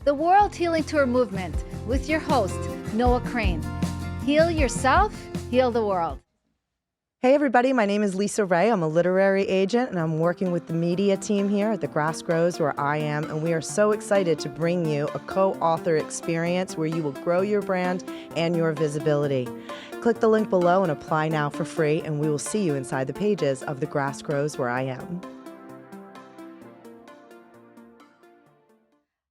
the World Healing Tour movement with your host, Noah Crane. Heal yourself, heal the world. Hey everybody, my name is Lisa Ray. I'm a literary agent and I'm working with the media team here at The Grass Grows Where I Am, and we are so excited to bring you a co-author experience where you will grow your brand and your visibility. Click the link below and apply now for free, and we will see you inside the pages of The Grass Grows Where I Am.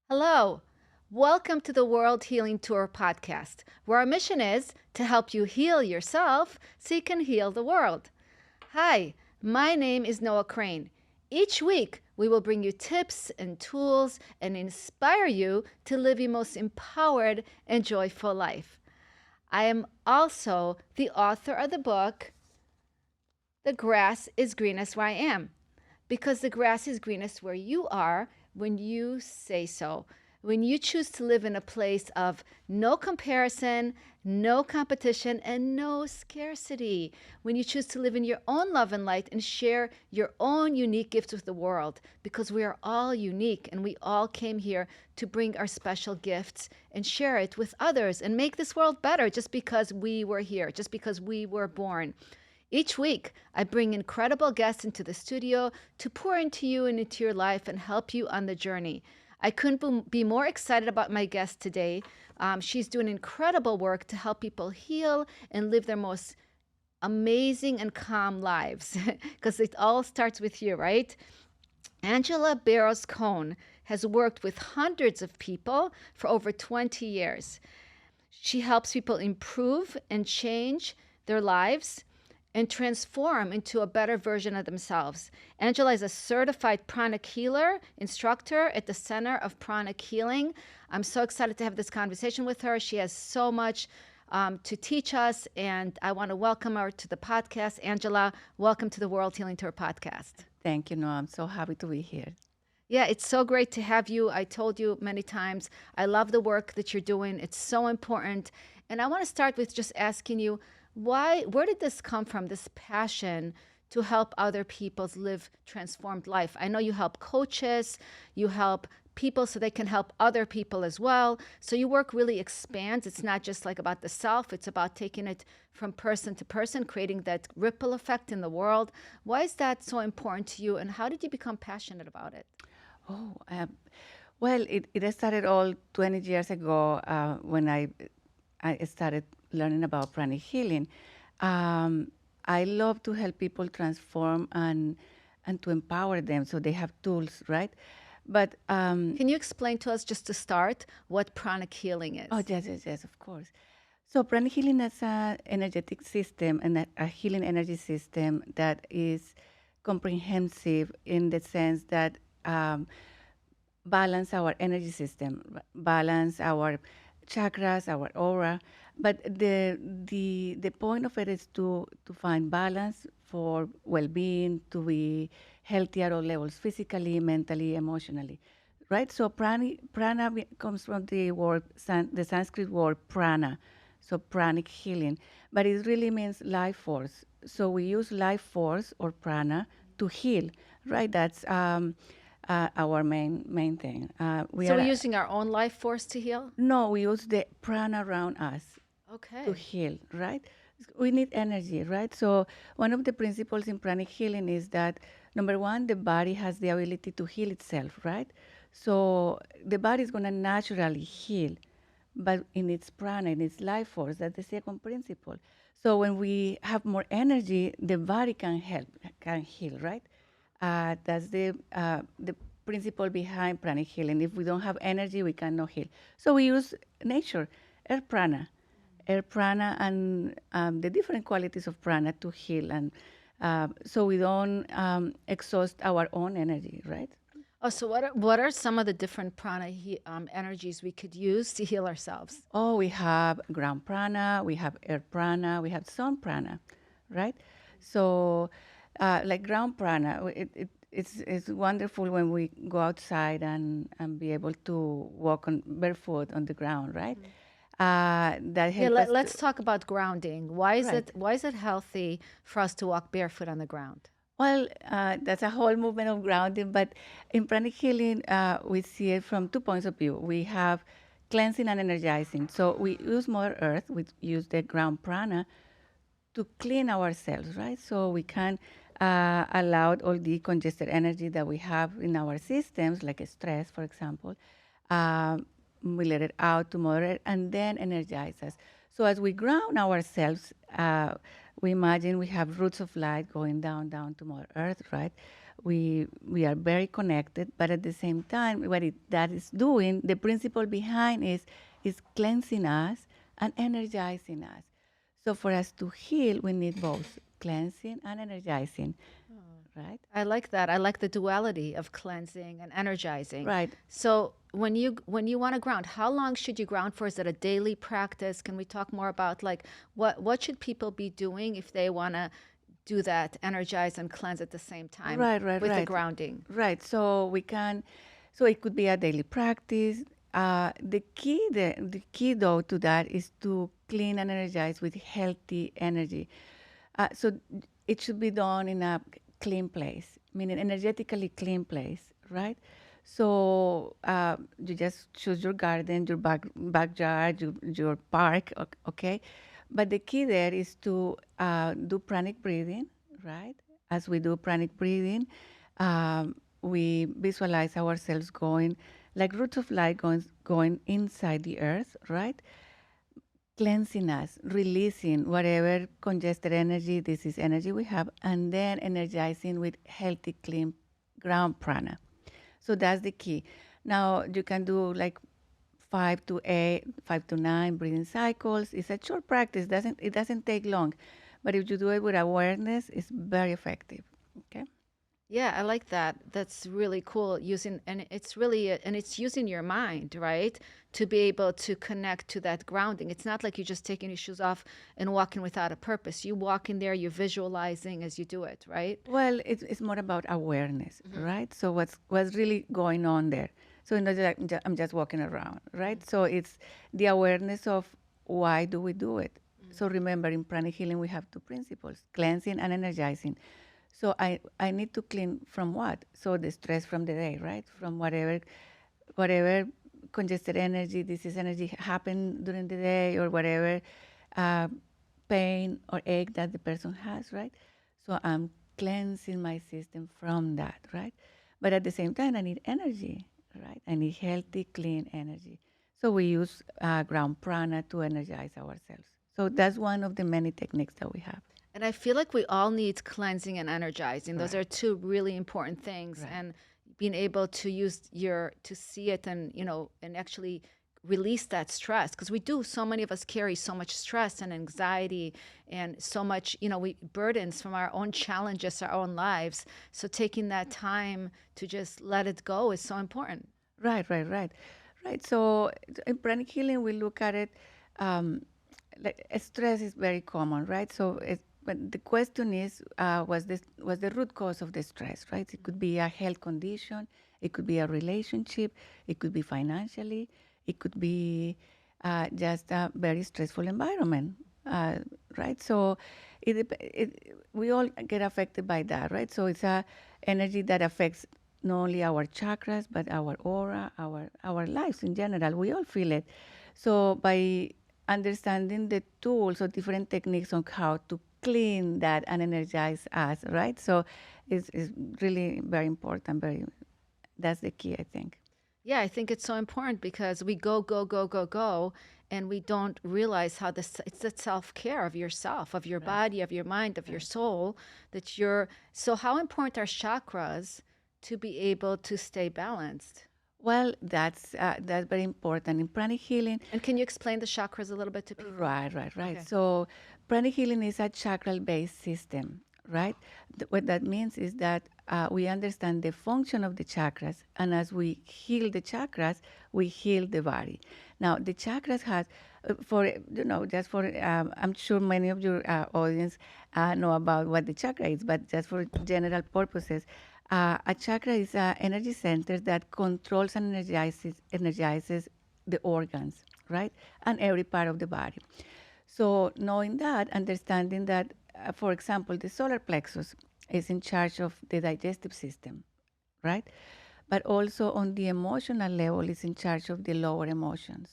Hello. Welcome to the World Healing Tour podcast, where our mission is to help you heal yourself so you can heal the world. Hi, my name is Noah Crane. Each week, we will bring you tips and tools and inspire you to live your most empowered and joyful life. I am also the author of the book, The Grass is Greenest Where I Am, because the grass is greenest where you are when you say so. When you choose to live in a place of no comparison, no competition, and no scarcity. When you choose to live in your own love and light and share your own unique gifts with the world, because we are all unique and we all came here to bring our special gifts and share it with others and make this world better just because we were here, just because we were born. Each week, I bring incredible guests into the studio to pour into you and into your life and help you on the journey. I couldn't be more excited about my guest today. She's doing incredible work to help people heal and live their most amazing and calm lives, because it all starts with you, right? Angela Barrios-Cohen has worked with hundreds of people for over 20 years. She helps people improve and change their lives and transform into a better version of themselves. Angela is a certified Pranic healer, instructor at the Center of Pranic Healing. I'm so excited to have this conversation with her. She has so much to teach us, and I want to welcome her to the podcast. Angela, welcome to the World Healing Tour podcast. Thank you, Noah. I'm so happy to be here. Yeah, it's so great to have you. I told you many times, I love the work that you're doing. It's so important. And I want to start with just asking you, where did this come from, this passion to help other people live transformed life? I know you help coaches, you help people so they can help other people as well. So your work really expands. It's not just like about the self, it's about taking it from person to person, creating that ripple effect in the world. Why is that so important to you, and how did you become passionate about it? Well, it started all 20 years ago when I started learning about pranic healing. I love to help people transform and to empower them so they have tools, right? But can you explain to us, just to start, what pranic healing is? Oh, yes, of course. So pranic healing is an energetic system and a healing energy system that is comprehensive in the sense that balance our energy system, balance our chakras, our aura. But the point of it is to find balance for well-being, to be healthy at all levels, physically, mentally, emotionally, right? So prana comes from the Sanskrit word prana, so pranic healing, but it really means life force. So we use life force or prana to heal, right? That's our main thing. We're using our own life force to heal? No, we use the prana around us. Okay. To heal, right? We need energy, right? So one of the principles in pranic healing is that, number one, the body has the ability to heal itself, right? So the body is going to naturally heal, but in its prana, in its life force, that's the second principle. So when we have more energy, the body can heal, right? That's the principle behind pranic healing. If we don't have energy, we cannot heal. So we use nature, air prana, and the different qualities of prana to heal, and so we don't exhaust our own energy, right? Oh, so what are some of the different prana energies we could use to heal ourselves? Oh, we have ground prana, we have air prana, we have sun prana, right? So like ground prana, it's wonderful when we go outside and be able to walk barefoot on the ground, right? Mm-hmm. Let's talk about grounding. Why is it healthy for us to walk barefoot on the ground? Well, that's a whole movement of grounding, but in pranic healing, we see it from 2 points of view. We have cleansing and energizing. So we use Mother Earth, we use the ground prana to clean ourselves, right? So we can allow all the congested energy that we have in our systems, like stress, for example. Um, we let it out to Mother Earth and then energize us. So as we ground ourselves, we imagine we have roots of light going down to Mother Earth, right? We are very connected, but at the same time, that is doing, the principle behind is cleansing us and energizing us. So for us to heal, we need both cleansing and energizing, right? I like that. I like the duality of cleansing and energizing. Right. So when you want to ground, how long should you ground for? Is it a daily practice? Can we talk more about like what should people be doing if they want to do that, energize and cleanse at the same time with the grounding? Right. So so it could be a daily practice. The key though to that is to clean and energize with healthy energy. So it should be done in a clean place, meaning energetically clean place, right? So you just choose your garden, your backyard, your park, okay? But the key there is to do pranic breathing, right? As we do pranic breathing, we visualize ourselves going like roots of light going inside the earth, right? Cleansing us, releasing whatever congested energy, this is energy we have, and then energizing with healthy, clean ground prana. So that's the key. Now you can do like 5 to 8, 5 to 9 breathing cycles. It's a short practice. It doesn't take long, but if you do it with awareness, it's very effective. Okay. Yeah, I like that. That's really cool. And it's really, and it's using your mind, right? To be able to connect to that grounding. It's not like you're just taking your shoes off and walking without a purpose. You walk in there, you're visualizing as you do it, right? Well, it's more about awareness, right? So what's really going on there? So I'm just walking around, right? So it's the awareness of why do we do it. So remember, in pranic healing, we have two principles: cleansing and energizing. So I need to clean from what? So the stress from the day, right? From whatever congested energy, disease energy happened during the day, or whatever uh, pain or ache that the person has, right? So I'm cleansing my system from that, right? But at the same time, I need energy, right? I need healthy, clean energy. So we use ground prana to energize ourselves. So that's one of the many techniques that we have. And I feel like we all need cleansing and energizing. Those Right. are two really important things. Right. And being able to to see it and, and actually release that stress. Because so many of us carry so much stress and anxiety and so much, we burdens from our own challenges, our own lives. So taking that time to just let it go is so important. Right. So in pranic healing, we look at it like stress is very common, right? But the question is, was the root cause of the stress, right? It could be a health condition, it could be a relationship, it could be financially, it could be just a very stressful environment, right? So we all get affected by that, right? So it's a energy that affects not only our chakras but our aura, our lives in general. We all feel it. So by understanding the tools or different techniques on how to clean that and energize us, right? So it's really very important. That's the key, I think. Yeah, I think it's so important because we go, go, go, go, go, and we don't realize how it's the self-care of yourself, of your body, of your mind, of your soul, so how important are chakras to be able to stay balanced? Well, that's very important in pranic healing. And can you explain the chakras a little bit to people? Right. Okay. So pranic healing is a chakral-based system, right? What that means is that we understand the function of the chakras, and as we heal the chakras, we heal the body. Now, the chakras has, just for, I'm sure many of your audience know about what the chakra is, but just for general purposes, a chakra is an energy center that controls and energizes the organs, right? And every part of the body. So knowing that, understanding that, for example, the solar plexus is in charge of the digestive system, right? But also on the emotional level is in charge of the lower emotions.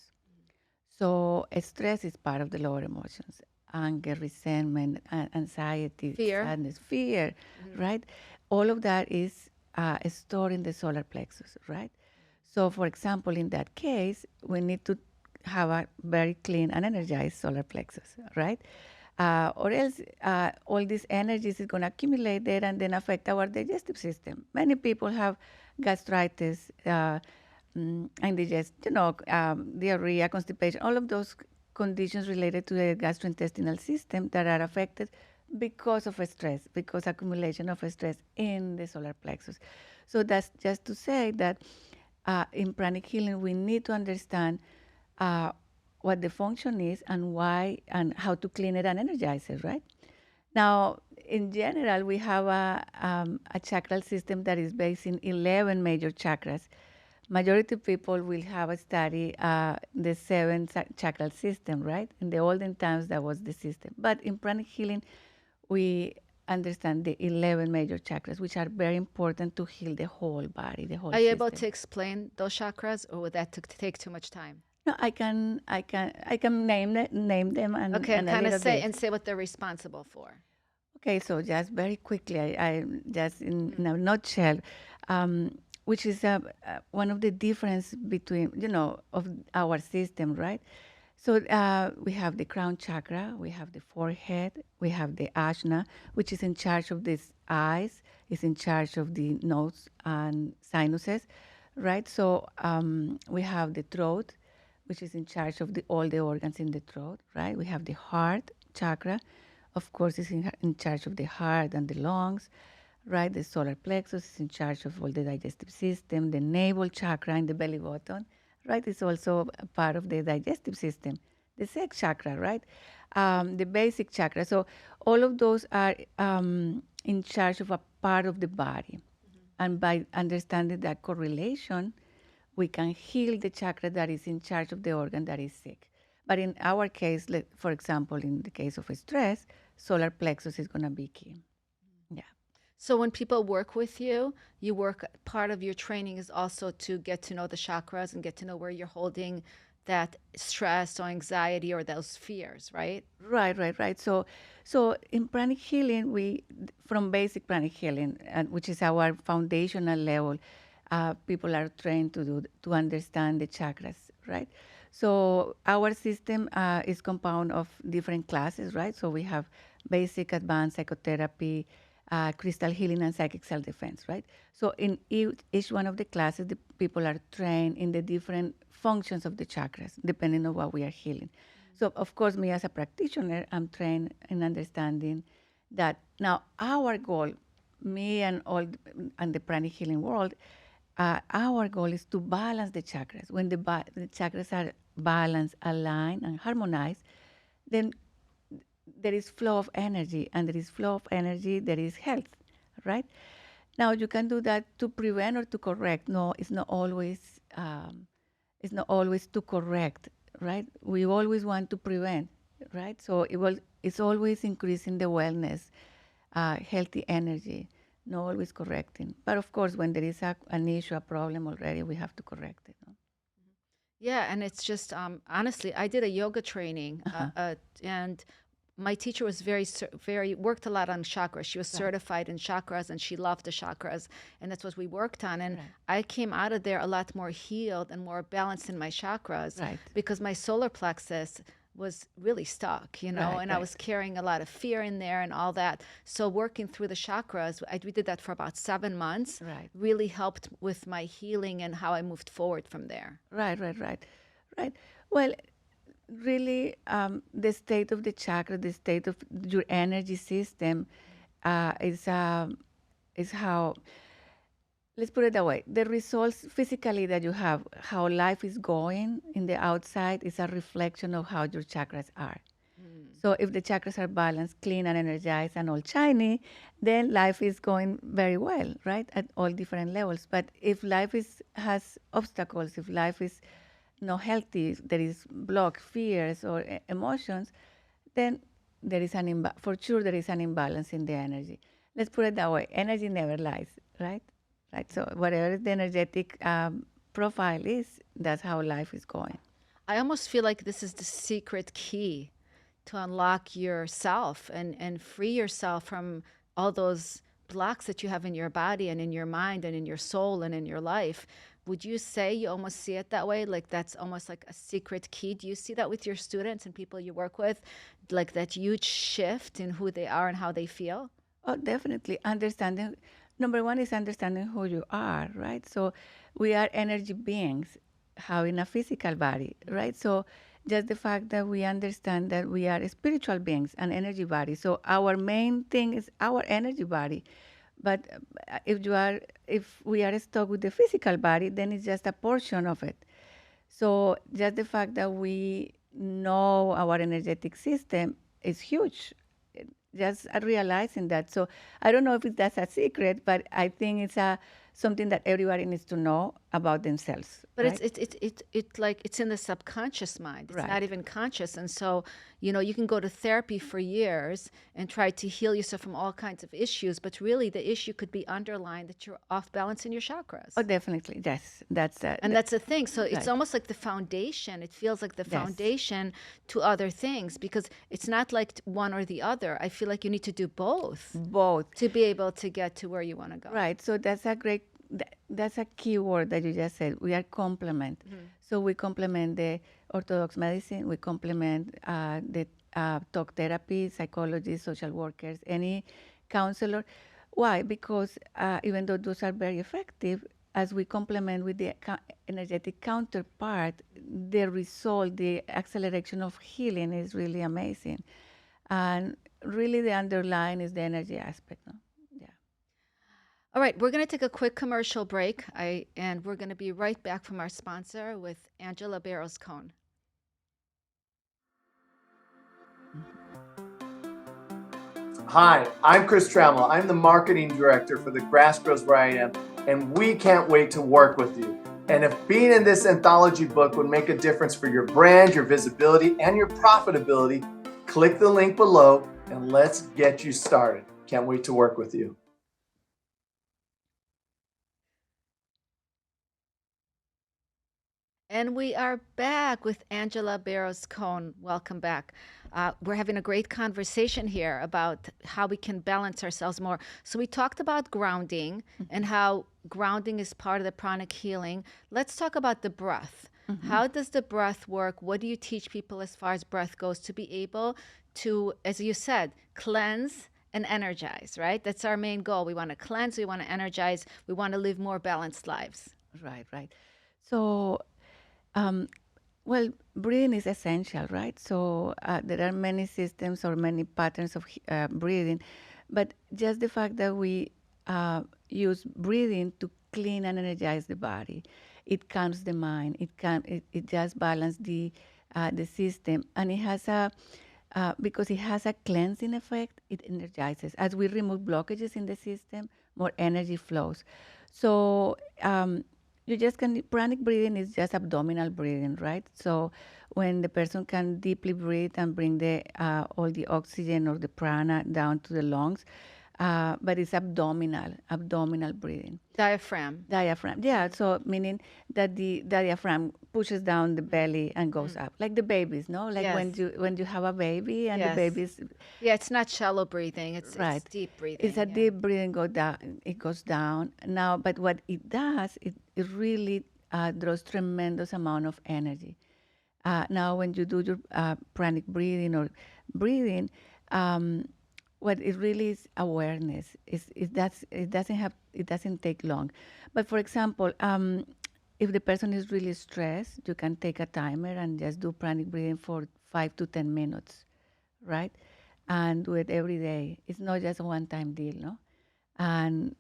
So stress is part of the lower emotions, anger, resentment, anxiety, Fear. sadness, fear, right? All of that is stored in the solar plexus, right? So, for example, in that case, we need to have a very clean and energized solar plexus, right? Or else all these energies is going to accumulate there and then affect our digestive system. Many people have gastritis, indigest, diarrhea, constipation, all of those conditions related to the gastrointestinal system that are affected because of stress, because accumulation of stress in the solar plexus. So that's just to say that in pranic healing, we need to understand uh, what the function is and why and how to clean it and energize it, right? Now, in general, we have a chakral system that is based in 11 major chakras. Majority of people will have a study the seven chakral system, right? In the olden times, that was the system. But in pranic healing, we understand the 11 major chakras, which are very important to heal the whole body, the whole Are you able system. to explain those chakras, or would that take too much time? No, I can name them Okay, and and a kind of little say bit. what they're responsible for. Okay, so just very quickly, I just in Mm. a nutshell, which is one of the difference between of our system, right? So we have the crown chakra, we have the forehead, we have the ajna, which is in charge of these eyes, is in charge of the nose and sinuses, right? So we have the throat, which is in charge of all the organs in the throat, right? We have the heart chakra, of course, is in charge of the heart and the lungs, right? The solar plexus is in charge of all the digestive system. The navel chakra in the belly button, right, is also a part of the digestive system. The sex chakra, right? The basic chakra. So all of those are in charge of a part of the body. And by understanding that correlation, we can heal the chakra that is in charge of the organ that is sick. But in our case, for example, in the case of stress, solar plexus is going to be key. Yeah. So when people work with you, part of your training is also to get to know the chakras and get to know where you're holding that stress or anxiety or those fears, right? Right. So in pranic healing, from basic pranic healing, which is our foundational level, people are trained to understand the chakras, right? So our system is compound of different classes, right? So we have basic, advanced psychotherapy, crystal healing, and psychic self-defense, right? So in each one of the classes, the people are trained in the different functions of the chakras, depending on what we are healing. So, of course, me as a practitioner, I'm trained in understanding that now our goal, me and all and the pranic healing world, our goal is to balance the chakras. When the chakras are balanced, aligned, and harmonized, then there is flow of energy, and there is flow of energy, there is health, right? Now you can do that to prevent or to correct. No, it's not always to correct, right? We always want to prevent, right? So it's always increasing the wellness, healthy energy, not always correcting. But of course, when there is an issue, a problem already, we have to correct it. No? Yeah, and it's just honestly, I did a yoga training, Uh-huh. and my teacher was very worked a lot on chakras. She was Right, certified in chakras, and she loved the chakras, and that's what we worked on. And right, I came out of there a lot more healed and more balanced in my chakras right, because my solar plexus was really stuck, right, and I right, was carrying a lot of fear in there and all that. So working through the chakras, we did that for about 7 months. right. Really helped with my healing and how I moved forward from there. Right. Well, really, the state of the chakra, the state of your energy system, is how. Let's put it that way. The results physically that you have, how life is going in the outside, is a reflection of how your chakras are. So if the chakras are balanced, clean and energized and all shiny, then life is going very well, right? At all different levels. But if life has obstacles, if life is not healthy, there is blocked fears or emotions, then there is for sure there is an imbalance in the energy. let's put it that way, energy never lies, right? Right. So whatever the energetic profile is, that's how life is going. I almost feel like this is the secret key to unlock yourself and free yourself from all those blocks that you have in your body and in your mind and in your soul and in your life. Would you say you almost see it that way? Like that's almost like a secret key? Do you see that with your students and people you work with? Like that huge shift in who they are and how they feel? Oh, definitely. Understanding, number one is understanding who you are, right? So we are energy beings having a physical body, right? So just the fact that we understand that we are spiritual beings and energy body. So our main thing is our energy body. But if we are stuck with the physical body, then it's just a portion of it. So just the fact that we know our energetic system is huge. Just realizing that. So I don't know if that's a secret, but I think it's something that everybody needs to know about themselves, But right? it's like it's in the subconscious mind. It's not Right. even conscious. And so, you can go to therapy for years and try to heal yourself from all kinds of issues, but really the issue could be underlined that you're off balance in your Oh, chakras. definitely. Yes, that's And that's the thing. So it's right. almost like the foundation. It feels like the Yes, foundation to other things because it's not like one or the other. I feel like you need to do both both. to be able to get to where you want to go. Right. So that's a key word that you just said. We are complement. So we complement the orthodox medicine. We complement the talk therapy, psychologists, social workers, any counselor. Why? Because even though those are very effective, as we complement with the energetic counterpart, the result, the acceleration of healing is really amazing. And really, the underlying is the energy aspect. No? Yeah. All right, we're going to take a quick commercial break, and we're going to be right back from our sponsor with Angela Barrios-Cohen. Hi, I'm Chris Trammell. I'm the marketing director for The Grass Grows Where I Am, and we can't wait to work with you. And if being in this anthology book would make a difference for your brand, your visibility, and your profitability, click the link below and let's get you started. Can't wait to work with you. And we are back with Angela Barrios-Cohen. Welcome back. We're having a great conversation here about how we can balance ourselves more. So we talked about grounding and how grounding is part of the pranic healing. Let's talk about the breath. How does the breath work? What do you teach people as far as breath goes to be able to, as you said, cleanse and energize, right? That's our main goal. We want to cleanse, we want to energize, we want to live more balanced lives. Right, right. So, um, well, breathing is essential, right? So there are many systems or many patterns of breathing, but just the fact that we use breathing to clean and energize the body, it calms the mind. It just balance the system, and it has a because it has a cleansing effect. It energizes. As we remove blockages in the system, more energy flows. So you just can pranic breathing is just abdominal breathing, right? So when the person can deeply breathe and bring the all the oxygen or the prana down to the lungs, but it's abdominal breathing. Diaphragm. Diaphragm, yeah. So meaning that the diaphragm pushes down the belly and goes up, like the babies, no? Like Yes. when you have a baby and the Yes. baby's Yeah, it's not shallow breathing. It's right. deep It's breathing. a Yeah. deep breathing go down. It goes down now, but what it does, it really draws tremendous amount of energy. Now, when you do your pranic breathing or breathing, um, what it really is awareness. It doesn't take long. But for example, if the person is really stressed, you can take a timer and just do pranic breathing for 5 to 10 minutes, right? And do it every day. It's not just a one-time deal, no? And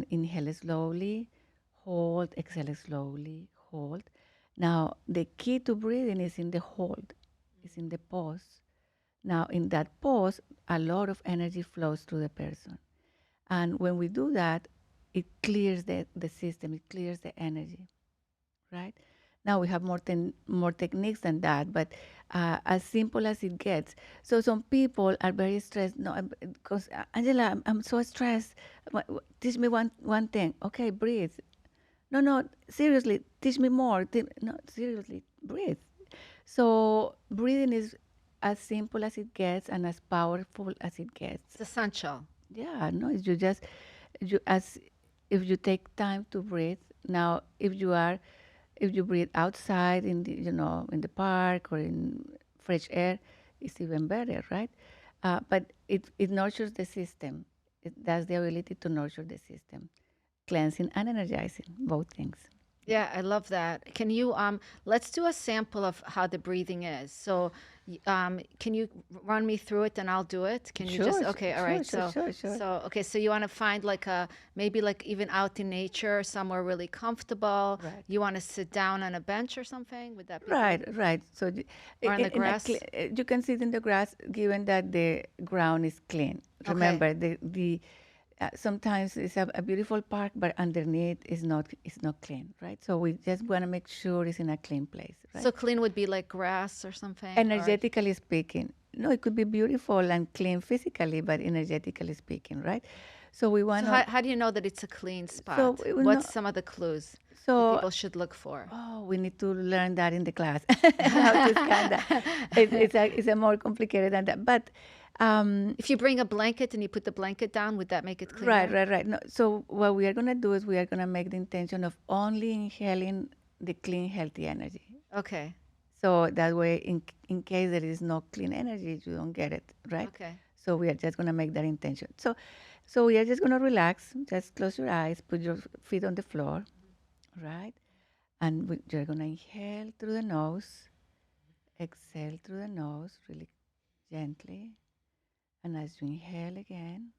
inhale slowly, hold, exhale slowly, hold. Now, the key to breathing is in the hold, is in the pause. Now, in that pause, a lot of energy flows through the person. And when we do that, it clears the system, it clears the energy, right? Now we have more techniques than that, but as simple as it gets. So some people are very stressed. No, because Angela, I'm so stressed. Teach me one thing. Okay, breathe. No, no, seriously, teach me more. No, seriously, breathe. So breathing is as simple as it gets and as powerful as it gets. It's essential. Yeah, no, you just you as if you take time to breathe. Now, if you breathe outside in the in the park or in fresh air, it's even better, right? But it nurtures the system. It has the ability to nurture the system, cleansing and energizing, both things. Yeah, I love that. Can you let's do a sample of how the breathing is. So can you run me through it and I'll do it? Can you just Sure, okay, all sure, right. sure, So sure, sure. okay, so you want to find like a maybe like even out in nature, somewhere really comfortable. Right. You want to sit down on a bench or something? Would that be Right, good? right. So Or on the grass? you can sit in the grass, given that the ground is clean. Okay. Remember, the sometimes it's a beautiful park, but underneath is not clean, right? So we just want to make sure it's in a clean place, right? So clean would be like grass or something? Or- Energetically speaking, no, it could be beautiful and clean physically, but energetically speaking, right? So we want So how do you know that it's a clean spot? we will What's know- some of the clues that so people should look for? Oh, we need to learn that in the class. How to scan that. It's a more complicated than that. But If you bring a blanket and you put the blanket down, would that make it cleaner? right. No, so what we are going to do is we are going to make the intention of only inhaling the clean, healthy energy. Okay. So that way, in case there is no clean energy, you don't get it, right? Okay. So we are just going to make that intention. So we are just going to relax. Just close your eyes, put your feet on the floor, right? And you're going to inhale through the nose, exhale through the nose really gently. And as you inhale again,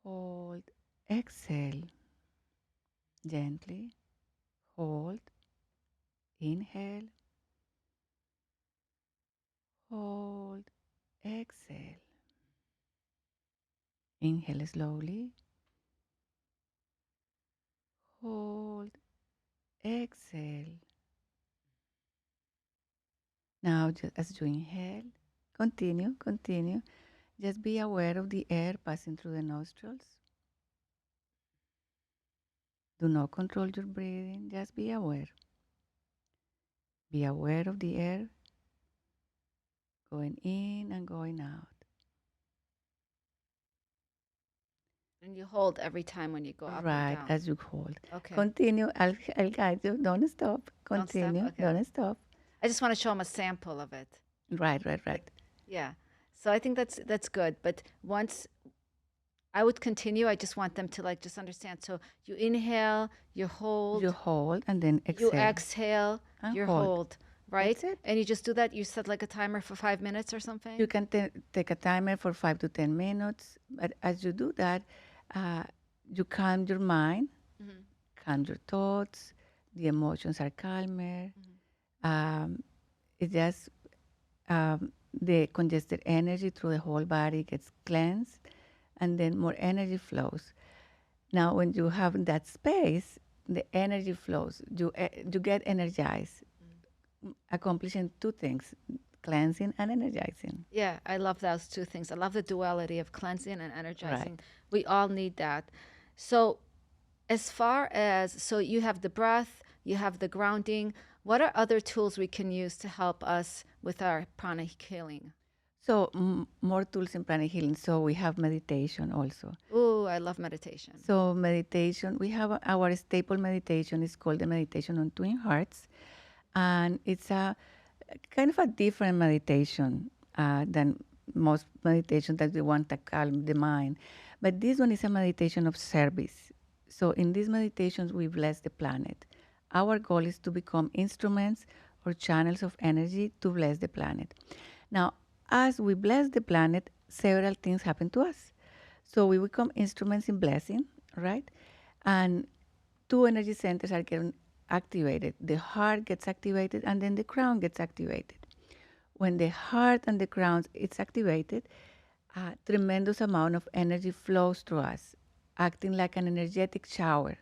hold, exhale gently, hold, inhale, hold, exhale. Inhale slowly, hold, exhale. Now, just as you inhale, continue. Just be aware of the air passing through the nostrils. Do not control your breathing, just be aware. Be aware of the air going in and going out. And you hold every time when you go up Right, and down. as you hold. Okay. Continue. I'll guide you. Don't stop. Don't stop? Continue. Okay. Don't stop. I just want to show them a sample of it. Right. Yeah. So I think that's good. But once I would continue, I just want them to like just understand. So you inhale, you hold, You hold and then exhale. you exhale, And you hold. hold, right? That's it. And you just do that. You set like a timer for 5 minutes or something. You can take a timer for 5 to 10 minutes. But as you do that, you calm your mind, calm your thoughts. The emotions are calmer. It just the congested energy through the whole body gets cleansed, and then more energy flows. Now, when you have that space, the energy flows. You get energized, accomplishing two things: cleansing and energizing. Yeah, I love those two things. I love the duality of cleansing and energizing. Right. We all need that. So, as far as, so you have the breath, you have the grounding. What are other tools we can use to help us with our pranic healing? So more tools in pranic healing. So we have meditation also. Ooh, I love meditation. So meditation, we have our staple meditation is called the meditation on twin hearts, and it's a kind of a different meditation than most meditation that we want to calm the mind. But this one is a meditation of service. So in these meditations, we bless the planet. Our goal is to become instruments or channels of energy to bless the planet. Now, as we bless the planet, several things happen to us. So we become instruments in blessing, right? And two energy centers are getting activated. The heart gets activated, and then the crown gets activated. When the heart and the crown is activated, a tremendous amount of energy flows through us, acting like an energetic shower,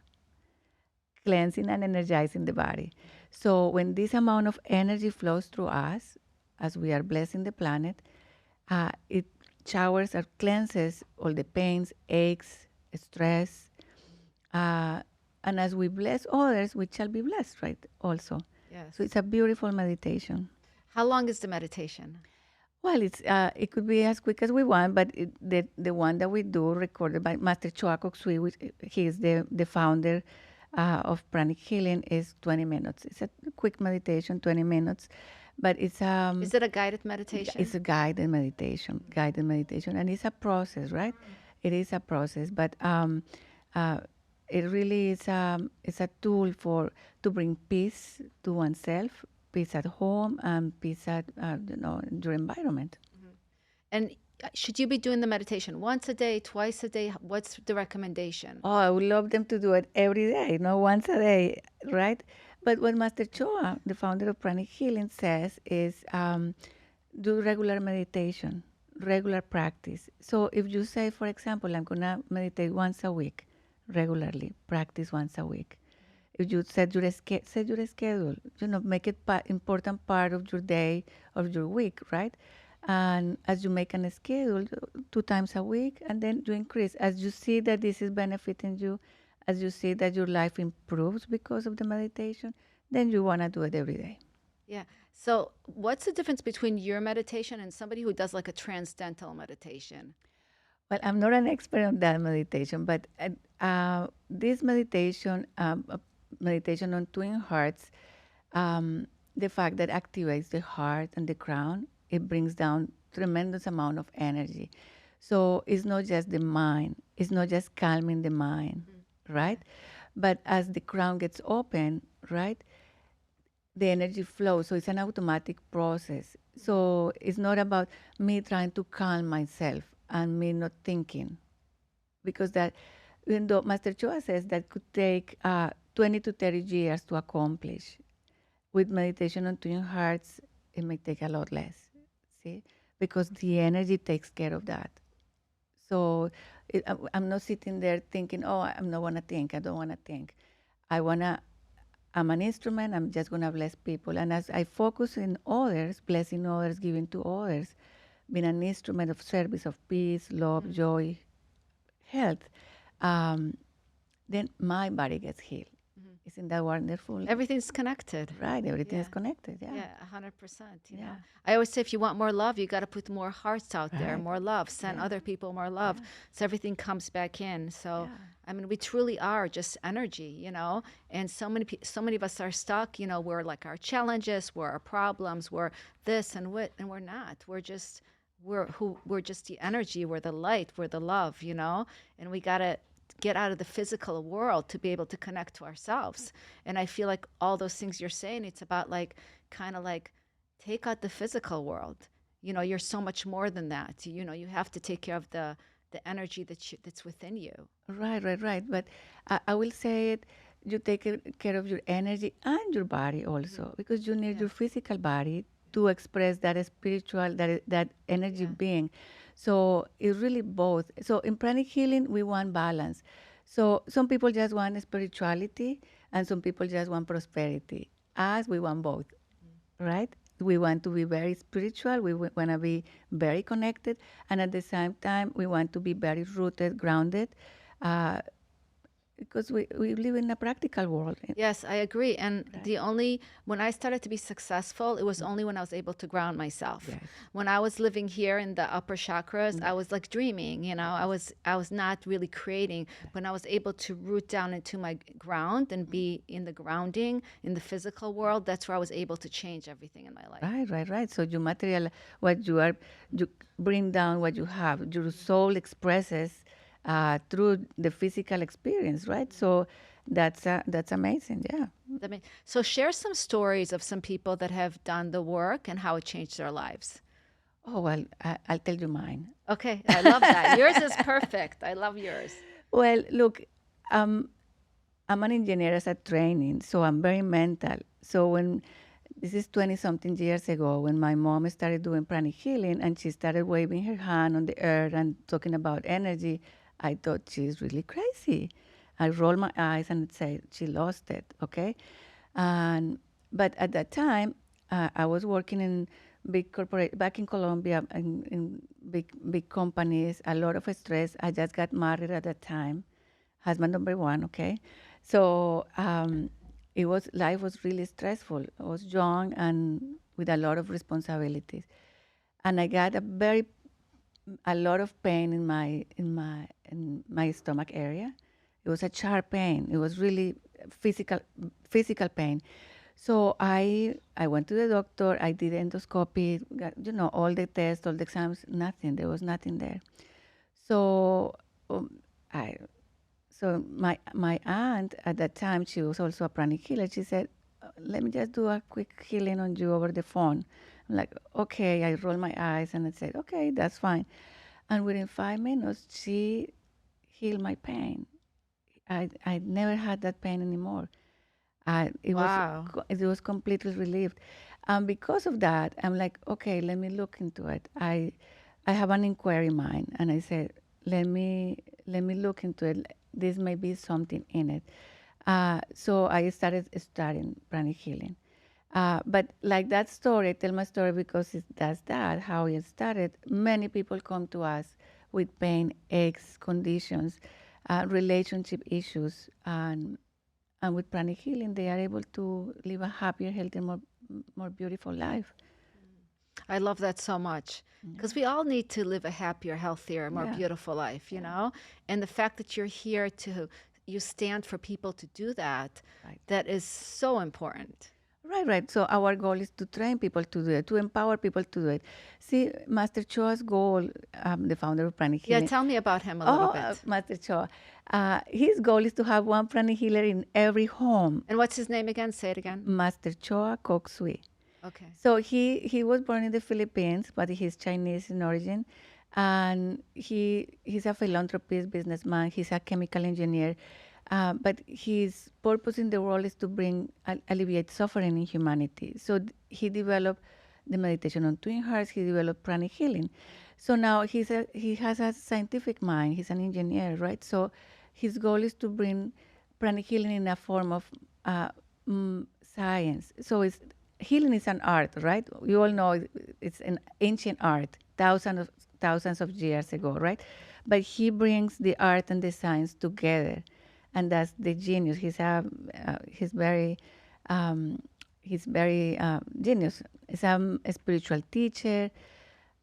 cleansing and energizing the body. So when this amount of energy flows through us, as we are blessing the planet, it showers or cleanses all the pains, aches, stress. And as we bless others, we shall be blessed, right? Also. Yes. So it's a beautiful meditation. How long is the meditation? Well, it could be as quick as we want, but the one that we do, recorded by Master Choa Kok Sui, which he is the founder of Pranic Healing, is 20 minutes. It's a quick meditation, 20 minutes, but it's Is it a guided meditation? it's a guided meditation, and it's a process, right? It is a process, but it really is it's a tool to bring peace to oneself, peace at home, and peace at your environment. And should you be doing the meditation once a day, twice a day? What's the recommendation? Oh, I would love them to do it every day, not once a day, right? But what Master Choa, the founder of Pranic Healing, says is do regular meditation, regular practice. So if you say, for example, I'm going to meditate once a week, regularly, practice once a week. If you set your schedule, make it important part of your day or your week, right? And as you make a schedule 2 times a week, and then you increase. As you see that this is benefiting you, as you see that your life improves because of the meditation, then you want to do it every day. Yeah. So what's the difference between your meditation and somebody who does like a transcendental meditation? Well, I'm not an expert on that meditation, but this meditation, meditation on twin hearts, the fact that activates the heart and the crown, it brings down tremendous amount of energy. So it's not just the mind, it's not just calming the mind, right? But as the crown gets open, right, the energy flows. So it's an automatic process. So it's not about me trying to calm myself and me not thinking, because that, even though Master Choa says that could take 20 to 30 years to accomplish, with meditation on twin hearts, it may take a lot less. See, because the energy takes care of that. So I'm not sitting there thinking, oh, I'm not want to think. I don't want to think. I'm an instrument. I'm just going to bless people. And as I focus in others, blessing others, giving to others, being an instrument of service, of peace, love, joy, health, then my body gets healed. Isn't that wonderful? Everything's connected. Right, everything is connected. Yeah. Yeah, 100%. You know, I always say if you want more love, you got to put more hearts out there, Right. more love, send other people more love, so everything comes back in. So, I mean, we truly are just energy, you know. And so many of us are stuck. You know, we're like our challenges, we're our problems, we're this and what, and we're not. We're just the energy, we're the light, we're the love, you know. And we got to get out of the physical world to be able to connect to ourselves. And I feel like all those things you're saying, it's about like kind of like take out the physical world. You know, you're so much more than that. You know, you have to take care of the energy that's within you. Right. But I will say it, you take care of your energy and your body also, because you need your physical body to express that spiritual, that energy being. So it's really both. So in Pranic Healing, we want balance. So some people just want spirituality and some people just want prosperity. Us, we want both, right? We want to be very spiritual. We want to be very connected. And at the same time, we want to be very rooted, grounded, because we live in a practical world. Yes, I agree. And when I started to be successful, it was only when I was able to ground myself. Yes. When I was living here in the upper chakras, I was like dreaming, you know, I was not really creating. When I was able to root down into my ground and be in the grounding in the physical world, that's where I was able to change everything in my life. Right. So you material what you are, you bring down what you have. Your soul expresses through the physical experience, right? So that's amazing, yeah. So share some stories of some people that have done the work and how it changed their lives. Oh, well, I'll tell you mine. Okay, I love that. Yours is perfect. I love yours. Well, look, I'm an engineer as a training, so I'm very mental. So this is 20-something years ago, when my mom started doing pranic healing and she started waving her hand on the earth and talking about energy, I thought she's really crazy. I rolled my eyes and said, she lost it, okay? And but at that time, I was working in big corporate back in Colombia in big companies, a lot of stress. I just got married at that time, husband number one, okay? So it was life was really stressful. I was young and with a lot of responsibilities, and I got a lot of pain in my stomach area. It was a sharp pain. It was really physical pain. So I went to the doctor. I did endoscopy. Got, all the tests, all the exams. Nothing. There was nothing there. So I so my aunt at that time, she was also a pranic healer. She said, "Let me just do a quick healing on you over the phone." I'm like, "Okay." I rolled my eyes and I said, "Okay, that's fine." And within 5 minutes, she healed my pain. I never had that pain anymore. Wow. It was completely relieved, and because of that, I'm like, okay, let me look into it. I have an inquiry mind, and I said, let me look into it. This may be something in it. So I started studying pranic healing. But like that story, I tell my story because that's that how it started. Many people come to us with pain, aches, conditions, relationship issues, and with pranic healing, they are able to live a happier, healthier, more beautiful life. I love that so much because we all need to live a happier, healthier, more Yeah, beautiful life, you know? And the fact that you're here you stand for people to do that, right. that is so important. Right. So our goal is to train people to do it, to empower people to do it. See, Master Choa's goal, the founder of Pranic Yeah, Healing. tell me about him a little Oh, bit. Master Choa. His goal is to have one pranic healer in every home. And what's his name again? Say it again. Master Choa Kok Sui. Okay. So he was born in the Philippines, but he's Chinese in origin, and he's a philanthropist, businessman. He's a chemical engineer, but his purpose in the world is to bring alleviate suffering in humanity. So he developed the meditation on twin hearts. He developed pranic healing. So now he has a scientific mind. He's an engineer, right? So his goal is to bring pranic healing in a form of science. So it's healing is an art, right? You all know it's an ancient art, thousands of years ago, right? But he brings the art and the science together, and that's the genius. He's very genius. He's a spiritual teacher,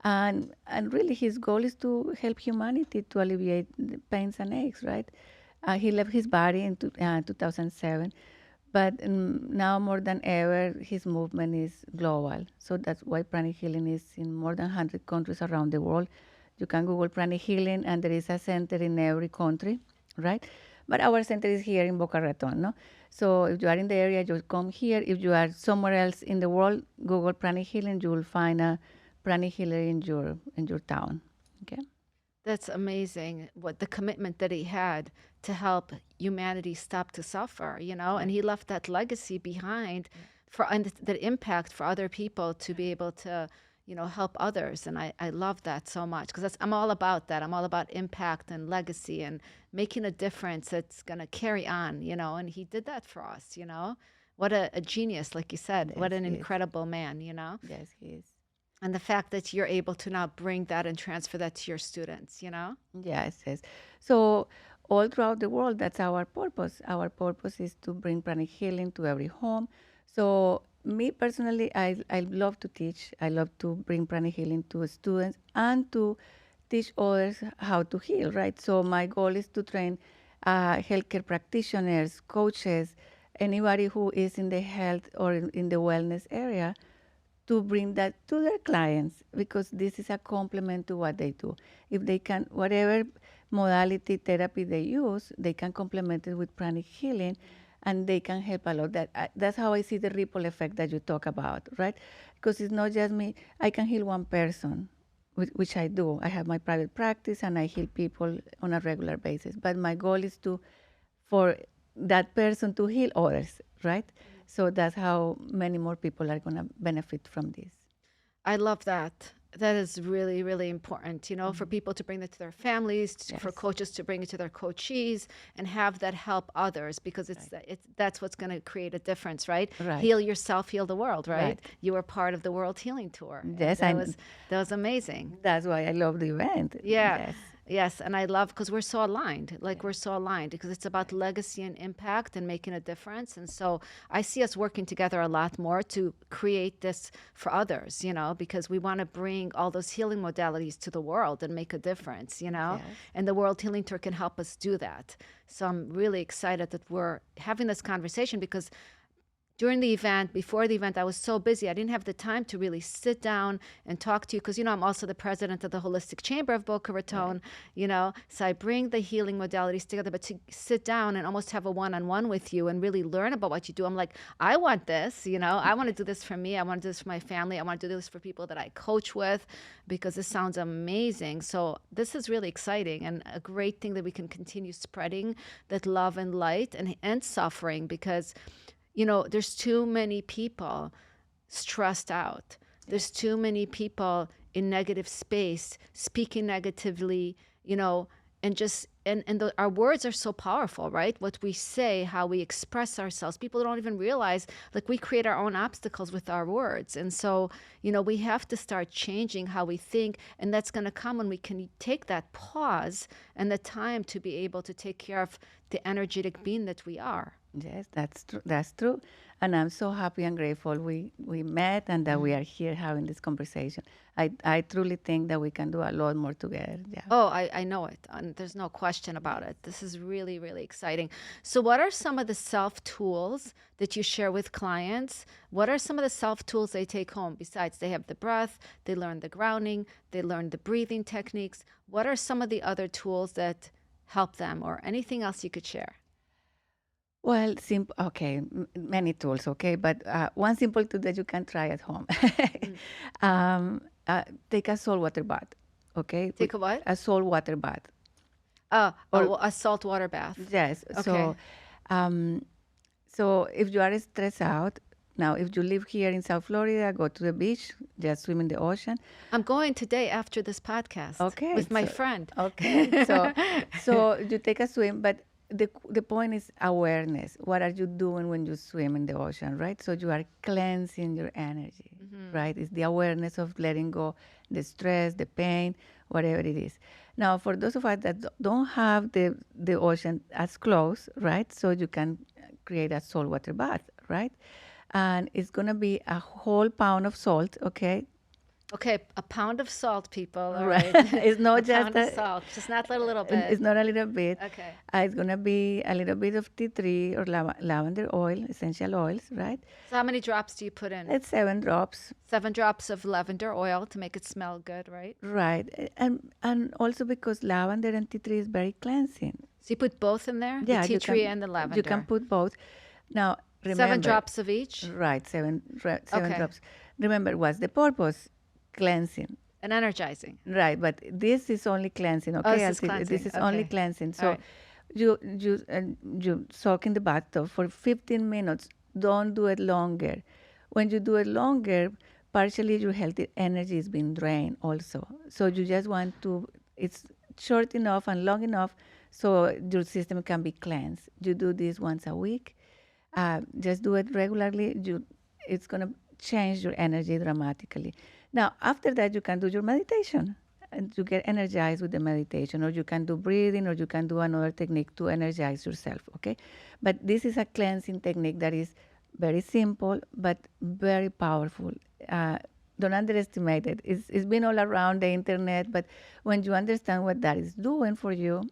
and really his goal is to help humanity to alleviate the pains and aches, right? He left his body in 2007, but now more than ever, his movement is global. So that's why pranic healing is in more than 100 countries around the world. You can Google pranic healing, and there is a center in every country, right? But our center is here in Boca Raton, no? So if you are in the area, you come here. If you are somewhere else in the world, Google pranic healing, you will find a pranic healer in your town. Okay. That's amazing. What the commitment that he had to help humanity stop to suffer, you know, and he left that legacy behind and the impact for other people to be able to, you know, help others. And I love that so much because I'm all about that. I'm all about impact and legacy and making a difference that's going to carry on, you know, and he did that for us, you know. What a genius, like you said. What Yes, an he is. incredible man, you know. Yes, he is. And the fact that you're able to now bring that and transfer that to your students, you know? Yes. So all throughout the world, that's our purpose. Our purpose is to bring pranic healing to every home. So me personally, I love to teach. I love to bring pranic healing to students and to teach others how to heal, right? So my goal is to train healthcare practitioners, coaches, anybody who is in the health or in the wellness area to bring that to their clients because this is a complement to what they do. If they can, whatever modality therapy they use, they can complement it with pranic healing and they can help a lot. That's how I see the ripple effect that you talk about, right? Because it's not just me. I can heal one person, which I do. I have my private practice and I heal people on a regular basis. But my goal is for that person to heal others, right? So that's how many more people are going to benefit from this. I love that. That is really, really important, for people to bring that to their families, for Yes. coaches to bring it to their coachees and have that help others, because that's what's going to create a difference, right? Right. Heal yourself, heal the world, right? Right. You were part of the World Healing Tour. And Yes, that was amazing. that's why I love the event. Yeah. Yes. Yes. And I love, because we're so aligned, we're so aligned, because it's about legacy and impact and making a difference. And so I see us working together a lot more to create this for others, because we want to bring all those healing modalities to the world and make a difference, Yes. and the World Healing Tour can help us do that. So I'm really excited that we're having this conversation, because during the event, before the event, I was so busy. I didn't have the time to really sit down and talk to you, because, I'm also the president of the Holistic Chamber of Boca Raton, So I bring the healing modalities together, but to sit down and almost have a one-on-one with you and really learn about what you do. I'm like, I want this, I want to do this for me. I want to do this for my family. I want to do this for people that I coach with, because this sounds amazing. So this is really exciting and a great thing that we can continue spreading that love and light and suffering, because there's too many people stressed out. There's too many people in negative space, speaking negatively, and just, our words are so powerful, right? What we say, how we express ourselves. People don't even realize, we create our own obstacles with our words. And so, we have to start changing how we think. And that's going to come when we can take that pause and the time to be able to take care of the energetic being that we are. Yes, that's true. That's true. And I'm so happy and grateful we met and that we are here having this conversation. I truly think that we can do a lot more together. Yeah. Oh, I know it. And there's no question about it. This is really, really exciting. So what are some of the self-tools that you share with clients? What are some of the self-tools they take home? Besides, they have the breath, they learn the grounding, they learn the breathing techniques. What are some of the other tools that help them, or anything else you could share? Well, okay, many tools, okay, but one simple tool that you can try at home. Take a saltwater bath, okay? Take a what? A saltwater bath. A saltwater bath. Yes. Okay. So if you are stressed out, now if you live here in South Florida, go to the beach, just swim in the ocean. I'm going today after this podcast. Okay. With my friend. Okay. So you take a swim, but the point is awareness. What are you doing when you swim in the ocean, right? So you are cleansing your energy, right? It's the awareness of letting go the stress, the pain, whatever it is. Now, for those of us that don't have the ocean as close, right? So you can create a saltwater bath, right? And it's going to be a whole pound of salt, okay? Okay, a pound of salt, people. All Right. right. It's not a just pound of salt, just not a little bit. It's not a little bit. Okay. It's going to be a little bit of tea tree or lavender oil, essential oils, right? So how many drops do you put in? It's 7 drops. 7 drops of lavender oil to make it smell good, right? Right. And also because lavender and tea tree is very cleansing. So you put both in there? Yeah, The tea you tree can, and the lavender. You can put both. Now, remember. 7 drops of each? Right, seven Okay. drops. Remember, what's the purpose? Cleansing. And energizing. Right, but this is only cleansing, okay? this is cleansing. This is only Okay. cleansing. All So right. you soak in the bathtub for 15 minutes. Don't do it longer. When you do it longer, partially your healthy energy is being drained also. So you just want to, it's short enough and long enough so your system can be cleansed. You do this once a week. Just do it regularly. It's going to change your energy dramatically. Now, after that, you can do your meditation and you get energized with the meditation, or you can do breathing, or you can do another technique to energize yourself, okay? But this is a cleansing technique that is very simple, but very powerful. Don't underestimate it. It's been all around the internet, but when you understand what that is doing for you,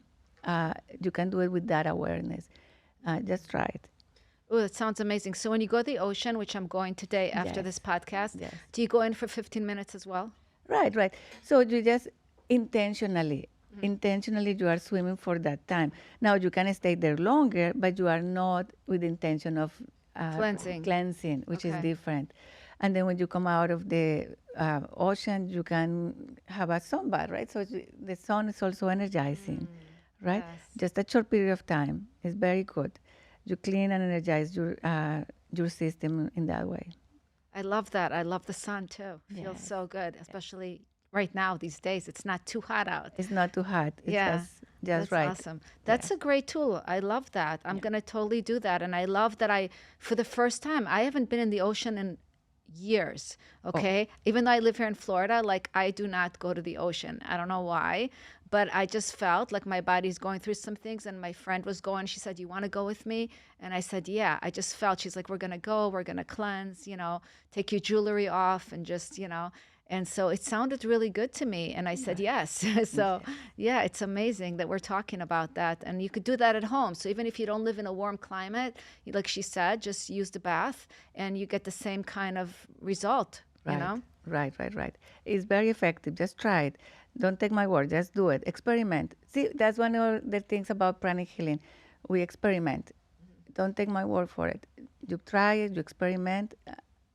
you can do it with that awareness. Just try it. Oh, that sounds amazing. So when you go to the ocean, which I'm going today after Yes. this podcast, Yes. do you go in for 15 minutes as well? Right. So you just intentionally you are swimming for that time. Now you can stay there longer, but you are not with the intention of cleansing, which is Okay. different. And then when you come out of the ocean, you can have a sunbath, right? So the sun is also energizing, right? yes. Just a short period of time is very good. You clean and energize your system in that way. I love that. I love the sun too. Feels Yes. so good, especially right now these days. It's not too hot out. It's not too hot. It's Yeah. just That's right. awesome. That's a great tool. I love that. I'm going to totally do that. And I love that for the first time, I haven't been in the ocean in years. Okay. Even though I live here in Florida, like I do not go to the ocean. I don't know why, but I just felt like my body's going through some things. And my friend was going. She said, "You want to go with me?" And I said, "Yeah." I just felt, she's like, "We're going to go. We're going to cleanse, take your jewelry off and just, And so it sounded really good to me. And I said, yes. So, yeah, it's amazing that we're talking about that. And you could do that at home. So even if you don't live in a warm climate, like she said, just use the bath and you get the same kind of result, Right. Right. It's very effective. Just try it. Don't take my word. Just do it. Experiment. See, that's one of the things about pranic healing. We experiment. Don't take my word for it. You try it, you experiment,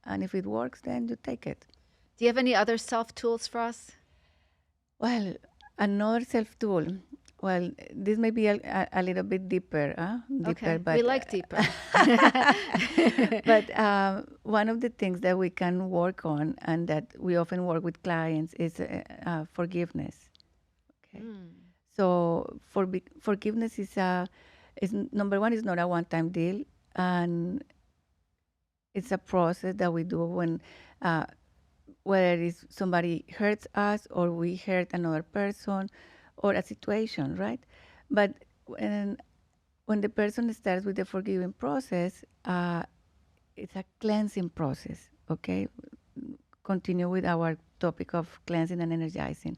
and if it works, then you take it. Do you have any other self tools for us? Well, another self tool. Well, this may be a little bit deeper, Okay, but we like deeper. but one of the things that we can work on and that we often work with clients is forgiveness. Okay, so forgiveness is number one, is not a one-time deal, and it's a process that we do when whether it's somebody hurts us or we hurt another person or a situation, right? But when the person starts with the forgiving process, it's a cleansing process, okay? Continue with our topic of cleansing and energizing.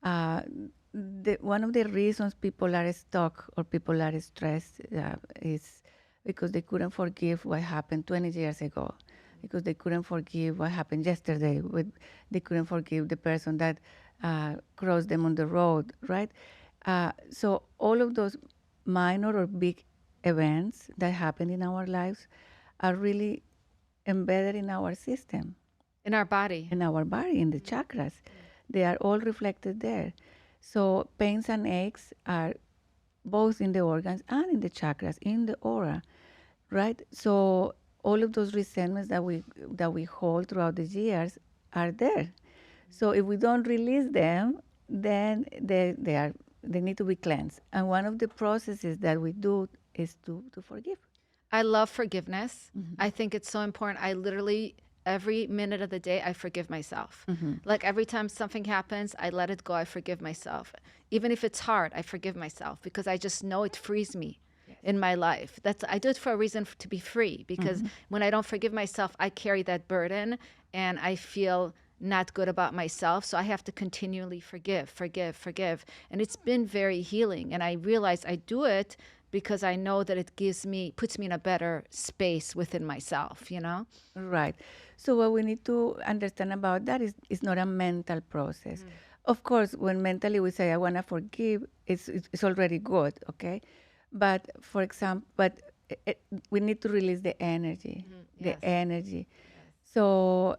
One of the reasons people are stuck or people are stressed is because they couldn't forgive what happened 20 years ago, because they couldn't forgive what happened yesterday. They couldn't forgive the person that crossed them on the road, right? So all of those minor or big events that happen in our lives are really embedded in our system. In our body. In our body, in the chakras. They are all reflected there. So pains and aches are both in the organs and in the chakras, in the aura, right? So all of those resentments that we hold throughout the years are there. So if we don't release them, then they need to be cleansed. And one of the processes that we do is to forgive. I love forgiveness. I think it's so important. I literally, every minute of the day, I forgive myself. Like every time something happens, I let it go. I forgive myself. Even if it's hard, I forgive myself because I just know it frees me in my life. I do it for a reason, to be free, because when I don't forgive myself, I carry that burden and I feel not good about myself. So I have to continually forgive. And it's been very healing. And I realize I do it because I know that it puts me in a better space within myself, Right. So what we need to understand about that is it's not a mental process. Of course, when mentally we say, I want to forgive, it's already good, okay? But for example, we need to release the energy, energy. So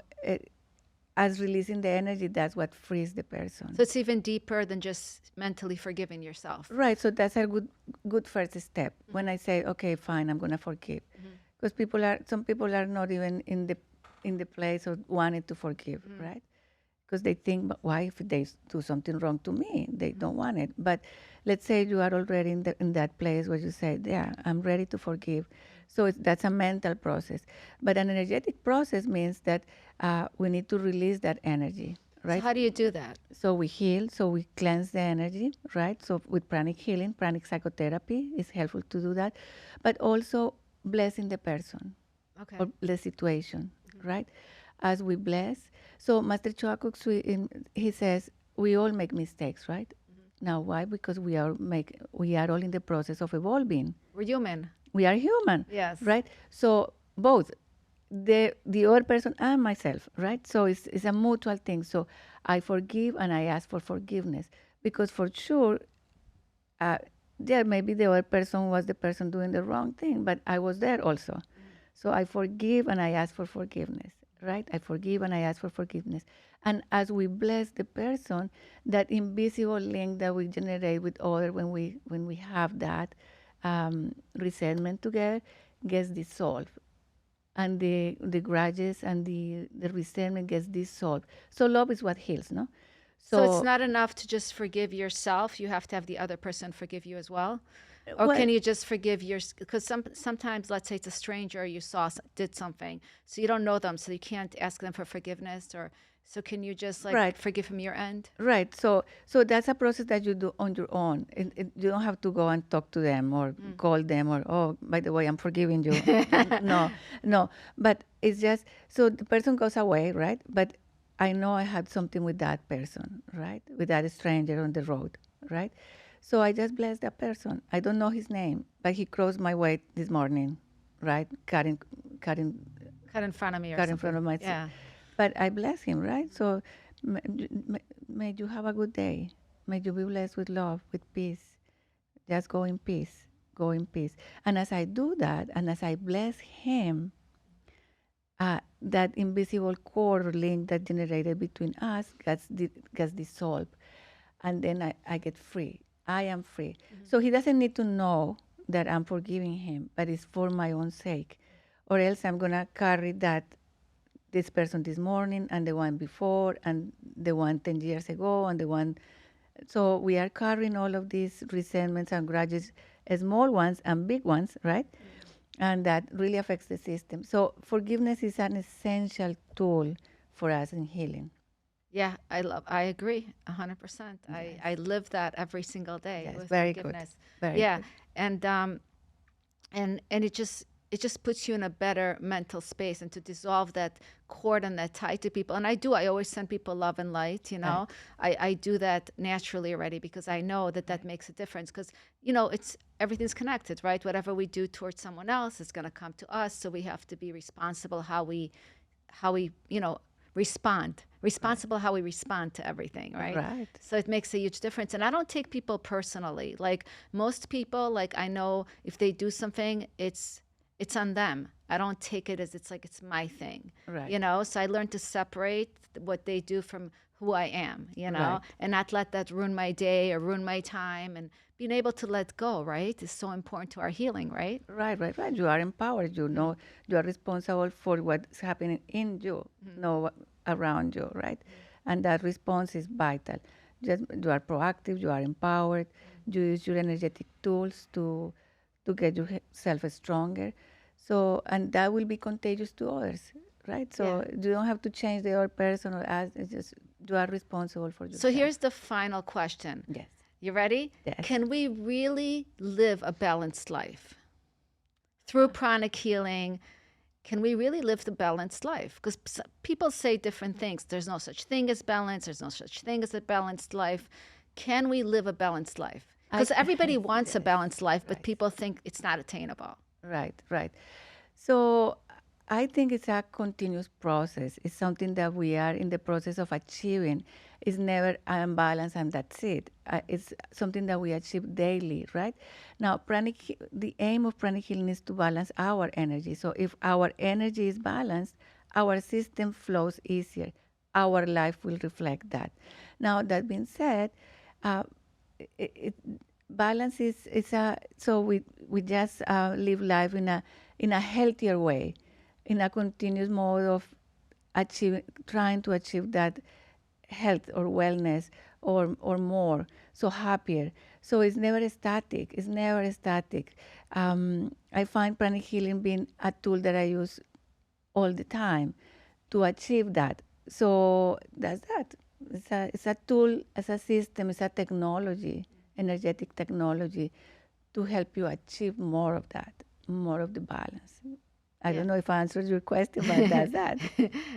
as releasing the energy, that's what frees the person. So it's even deeper than just mentally forgiving yourself. Right. So that's a good first step. When I say, okay, fine, I'm going to forgive, because some people are not even in the place of wanting to forgive, right? Because they think, but why if they do something wrong to me? They don't want it. But let's say you are already in that place where you say, yeah, I'm ready to forgive. So that's a mental process. But an energetic process means that we need to release that energy, right? So how do you do that? So we heal, so we cleanse the energy, right? So with pranic healing, pranic psychotherapy is helpful to do that. But also blessing the person or the situation, right? As we bless. So Master Choa he says, we all make mistakes, right? Now, why? Because we are all in the process of evolving. We're human. We are human. Yes. Right? So both the other person and myself, right? So it's a mutual thing. So I forgive and I ask for forgiveness, because for sure, maybe the other person was the person doing the wrong thing, but I was there also. So I forgive and I ask for forgiveness, right? I forgive and I ask for forgiveness. And as we bless the person, that invisible link that we generate with other when we have that resentment together gets dissolved, and the grudges and the resentment gets dissolved. So love is what heals, no? So it's not enough to just forgive yourself. You have to have the other person forgive you as well. Or well, can you just forgive because sometimes, let's say it's a stranger you saw did something, so you don't know them, so you can't ask them for forgiveness, or so can you just like right. forgive from your end? Right. So that's a process that you do on your own. You don't have to go and talk to them or call them or, oh, by the way, I'm forgiving you. No, no. But it's just, so the person goes away, right? But I know I had something with that person, right? With that stranger on the road, right? So I just bless that person. I don't know his name, but he crossed my way this morning, right? Cutting, Cut in front of me or cut in something. front of my Yeah. but I bless him, right? So may you have a good day. May you be blessed with love, with peace. Just go in peace. Go in peace. And as I do that, and as I bless him, that invisible cord or link that generated between us gets dissolved. And then I get free. I am free. So he doesn't need to know that I'm forgiving him, but it's for my own sake. Or else I'm going to carry that this person this morning and the one before and the one 10 years ago and the one. So we are carrying all of these resentments and grudges, small ones and big ones, right? And that really affects the system. So forgiveness is an essential tool for us in healing. Yeah, I agree 100%. I live that every single day Yes, with very good. forgiveness. Very Yeah, good. and it just puts you in a better mental space, and to dissolve that cord and that tie to people. And I always send people love and light, you know. I do that naturally already, because I know that makes a difference, because it's everything's connected, right? Whatever we do towards someone else is going to come to us, so we have to be responsible how we respond, responsible how we respond to everything, right? Right. So it makes a huge difference. And I don't take people personally. Like most people, like I know if they do something, it's on them. I don't take it as it's my thing, Right. So I learned to separate what they do from who I am, Right. and not let that ruin my day or ruin my time. And being able to let go, right, is so important to our healing, right? Right. You are empowered. You know, you are responsible for what's happening in you, no around you, right? And that response is vital. Just you are proactive. You are empowered. You use your energetic tools to get yourself stronger. So, and that will be contagious to others, right? So you don't have to change the other person or as it's just you are responsible for yourself. So here's the final question. Yes. You ready? Yes. Can we really live a balanced life? Through pranic healing, can we really live the balanced life? Because people say different things. There's no such thing as balance. There's no such thing as a balanced life. Can we live a balanced life? Because everybody wants a balanced life, but people think it's not attainable. Right. So I think it's a continuous process. It's something that we are in the process of achieving. It's never unbalanced and that's it. It's something that we achieve daily, right? Now, the aim of pranic healing is to balance our energy. So if our energy is balanced, our system flows easier. Our life will reflect that. Now, that being said, balance is a so we just live life in a healthier way, in a continuous mode of trying to achieve that health or wellness or more, so happier. So it's never static. It's never static. I find pranic healing being a tool that I use all the time to achieve that. So that's that. It's a tool, it's a system, it's a technology, energetic technology to help you achieve more of that, more of the balance. I don't know if I answered your question, but that's that.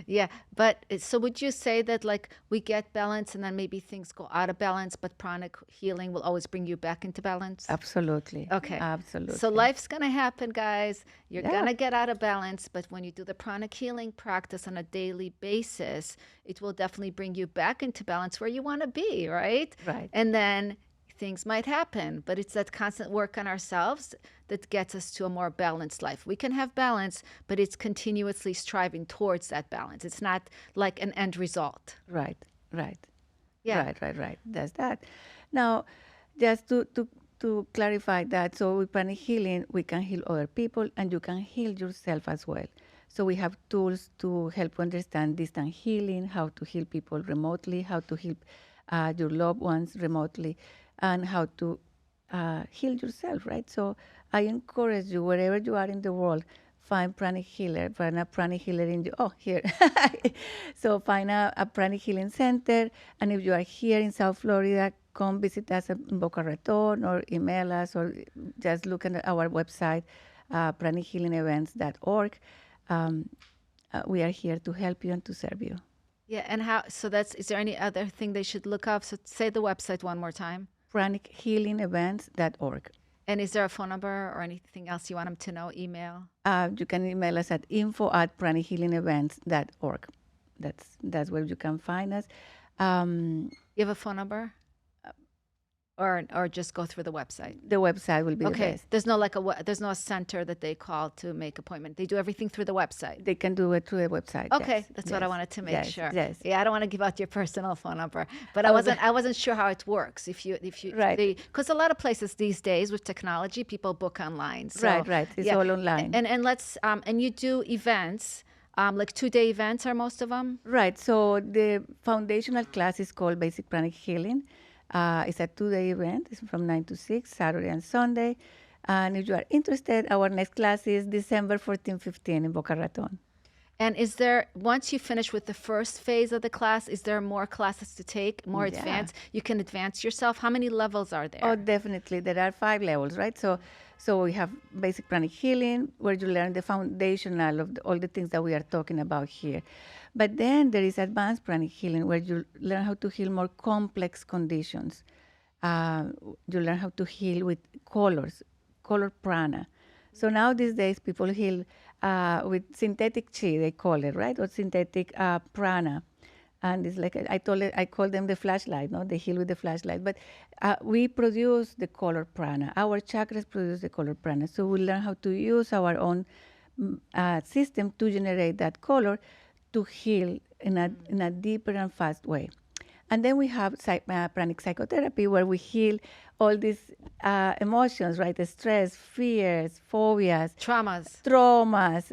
Yeah, but so would you say that we get balance and then maybe things go out of balance, but pranic healing will always bring you back into balance? Absolutely. Okay. Absolutely. So life's going to happen, guys. You're Yeah. going to get out of balance, but when you do the pranic healing practice on a daily basis, it will definitely bring you back into balance where you want to be, right? Right. And then things might happen, but it's that constant work on ourselves that gets us to a more balanced life. We can have balance, but it's continuously striving towards that balance. It's not like an end result. Right. Yeah. Right. That's that. Now, just to clarify that, so with pranic healing, we can heal other people and you can heal yourself as well. So we have tools to help understand distant healing, how to heal people remotely, how to heal your loved ones remotely, and how to heal yourself, right? So I encourage you, wherever you are in the world, find Pranic healer, find a Pranic healer in you. Oh, here. So find a Pranic healing center. And if you are here in South Florida, come visit us in Boca Raton or email us or just look at our website, pranichealingevents.org. We are here to help you and to serve you. Yeah, and how, so that's, is there any other thing they should look up? So say the website one more time. pranichealingevents.org. And is there a phone number or anything else you want them to know? Email? You can email us at info@pranichealingevents.org. That's where you can find us. You have a phone number? Or just go through the website? The website will be the Okay. best. There's no there's no center that they call to make appointment. They do everything through the website. They can do it through the website. Okay, yes, that's what I wanted to make yes, sure. Yes. Yeah, I don't want to give out your personal phone number, but Oh, I wasn't sure how it works. If you Right. because a lot of places these days with technology, people book online. So, Right. It's all online. And let's and you do events. Like 2-day events are most of them. Right. So the foundational class is called Basic Pranic Healing. It's a 2-day event. It's from 9 to 6, Saturday and Sunday. And if you are interested, our next class is December 14, 15 in Boca Raton. And is there, once you finish with the first phase of the class, is there more classes to take, more Yeah. advanced? You can advance yourself. How many levels are there? Oh, definitely. There are 5 levels, right? So we have Basic Pranic Healing, where you learn the foundational of all the things that we are talking about here. But then there is Advanced Pranic Healing, where you learn how to heal more complex conditions. You learn how to heal with color prana. So now these days, people heal with synthetic chi, they call it, right? Or synthetic prana. And it's like, I call them the flashlight, no? They heal with the flashlight. But we produce the color prana. Our chakras produce the color prana. So we learn how to use our own system to generate that color to heal in a deeper and fast way. And then we have pranic psychotherapy, where we heal all these emotions, right? The stress, fears, phobias, traumas,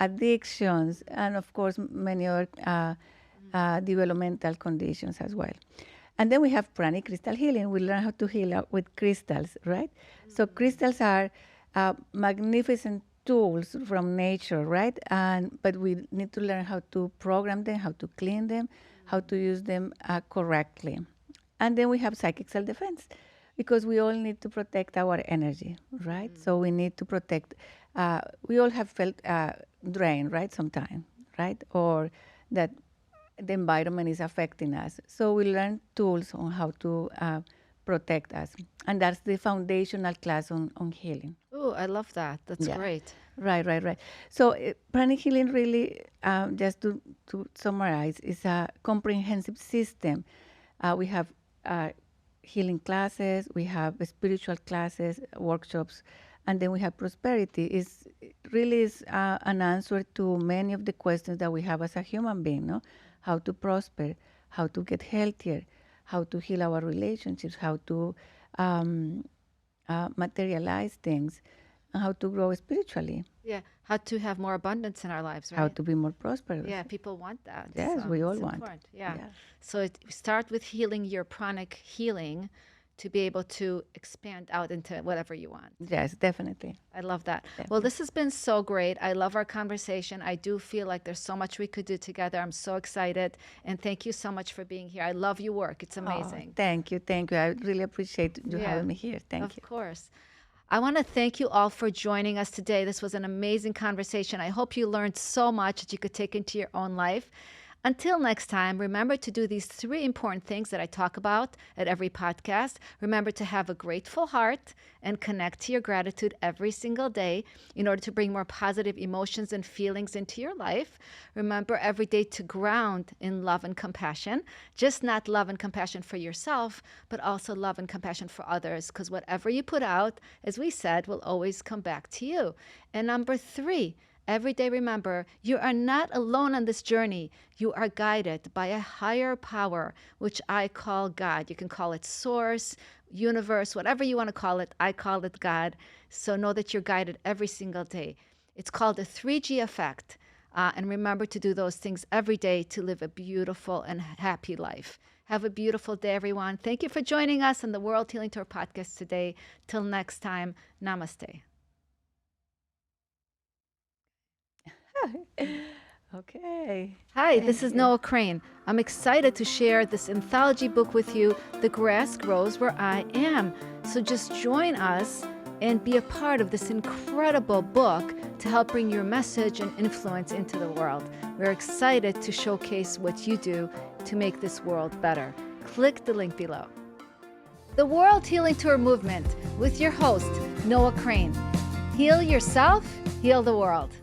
addictions, and of course, many other developmental conditions as well. And then we have pranic crystal healing. We learn how to heal with crystals, right? So crystals are magnificent tools from nature, right? But we need to learn how to program them, how to clean them, how to use them correctly. And then we have psychic self-defense, because we all need to protect our energy, right? So we need to protect, we all have felt drained, right, sometime, right? Or that the environment is affecting us. So we learn tools on how to protect us. And that's the foundational class on healing. Oh, I love that. That's great. Right. So pranic healing really, just to summarize, is a comprehensive system. We have healing classes, we have spiritual classes, workshops, and then we have prosperity. It really is an answer to many of the questions that we have as a human being, no? How to prosper, how to get healthier, how to heal our relationships, how to materialize things, and how to grow spiritually. Yeah, how to have more abundance in our lives, right? How to be more prosperous. Yeah, people want that. Yes, so we all it's want. important. Yeah. So start with healing your pranic healing to be able to expand out into whatever you want. Yes, definitely. I love that. Well, this has been so great. I love our conversation. I do feel like there's so much we could do together. I'm so excited. And thank you so much for being here. I love your work. It's amazing. Oh, thank you. I really appreciate you having me here. Thank you. Of course. I want to thank you all for joining us today. This was an amazing conversation. I hope you learned so much that you could take into your own life. Until next time, remember to do these 3 important things that I talk about at every podcast. Remember to have a grateful heart and connect to your gratitude every single day in order to bring more positive emotions and feelings into your life. Remember every day to ground in love and compassion, just not love and compassion for yourself, but also love and compassion for others, because whatever you put out, as we said, will always come back to you. And number 3, every day, remember, you are not alone on this journey. You are guided by a higher power, which I call God. You can call it source, universe, whatever you want to call it. I call it God. So know that you're guided every single day. It's called the 3G effect. And remember to do those things every day to live a beautiful and happy life. Have a beautiful day, everyone. Thank you for joining us on the World Healing Tour podcast today. Till next time, namaste. Okay. Hi, this Thank is you. Noah Crane. I'm excited to share this anthology book with you, The Grass Grows Where I Am. So just join us and be a part of this incredible book to help bring your message and influence into the world. We're excited to showcase what you do to make this world better. Click the link below. The World Healing Tour Movement with your host, Noah Crane. Heal yourself, heal the world.